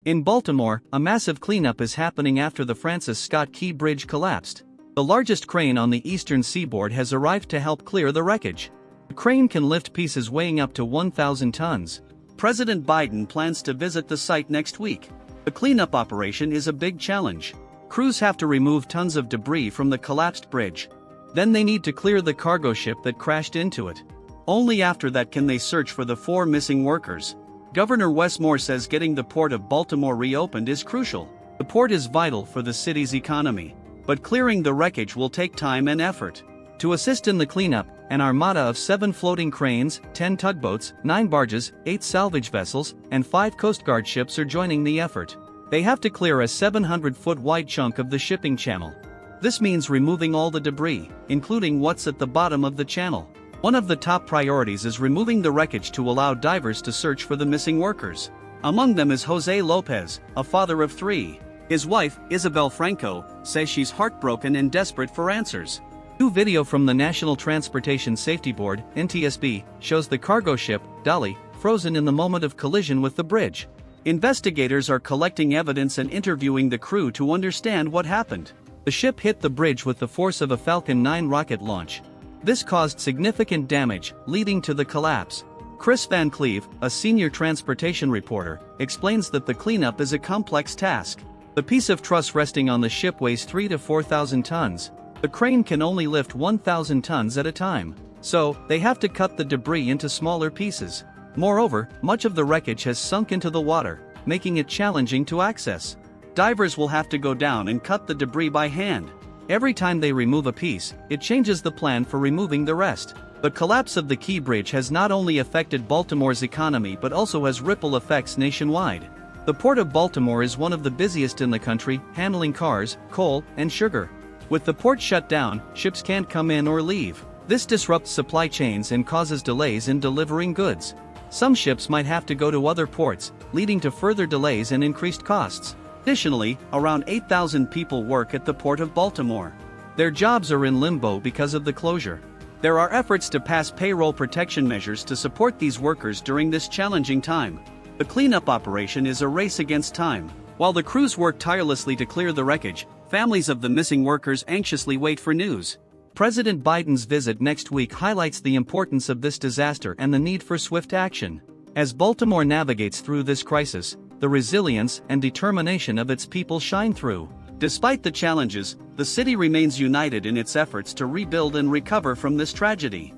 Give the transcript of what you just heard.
In Baltimore, a massive cleanup is happening after the Francis Scott Key Bridge collapsed. The largest crane on the Eastern Seaboard has arrived to help clear the wreckage. The crane can lift pieces weighing up to 1,000 tons. President Biden plans to visit the site next week. The cleanup operation is a big challenge. Crews have to remove tons of debris from the collapsed bridge. Then they need to clear the cargo ship that crashed into it. Only after that can they search for the 4 missing workers. Governor Wes Moore says getting the port of Baltimore reopened is crucial. The port is vital for the city's economy, but clearing the wreckage will take time and effort. To assist in the cleanup, an armada of 7 floating cranes, 10 tugboats, 9 barges, 8 salvage vessels, and 5 Coast Guard ships are joining the effort. They have to clear a 700-foot wide chunk of the shipping channel. This means removing all the debris, including what's at the bottom of the channel. One of the top priorities is removing the wreckage to allow divers to search for the missing workers. Among them is Jose Lopez, a father of 3. His wife, Isabel Franco, says she's heartbroken and desperate for answers. New video from the National Transportation Safety Board, NTSB, shows the cargo ship, Dolly, frozen in the moment of collision with the bridge. Investigators are collecting evidence and interviewing the crew to understand what happened. The ship hit the bridge with the force of a Falcon 9 rocket launch. This caused significant damage, leading to the collapse. Chris Van Cleve, a senior transportation reporter, explains that the cleanup is a complex task. The piece of truss resting on the ship weighs 3,000 to 4,000 tons. The crane can only lift 1,000 tons at a time, so they have to cut the debris into smaller pieces. Moreover, much of the wreckage has sunk into the water, making it challenging to access. Divers will have to go down and cut the debris by hand. Every time they remove a piece, it changes the plan for removing the rest. The collapse of the Key Bridge has not only affected Baltimore's economy but also has ripple effects nationwide. The Port of Baltimore is one of the busiest in the country, handling cars, coal, and sugar. With the port shut down, ships can't come in or leave. This disrupts supply chains and causes delays in delivering goods. Some ships might have to go to other ports, leading to further delays and increased costs. Additionally, around 8,000 people work at the Port of Baltimore. Their jobs are in limbo because of the closure. There are efforts to pass payroll protection measures to support these workers during this challenging time. The cleanup operation is a race against time. While the crews work tirelessly to clear the wreckage, families of the missing workers anxiously wait for news. President Biden's visit next week highlights the importance of this disaster and the need for swift action. As Baltimore navigates through this crisis, the resilience and determination of its people shine through. Despite the challenges, the city remains united in its efforts to rebuild and recover from this tragedy.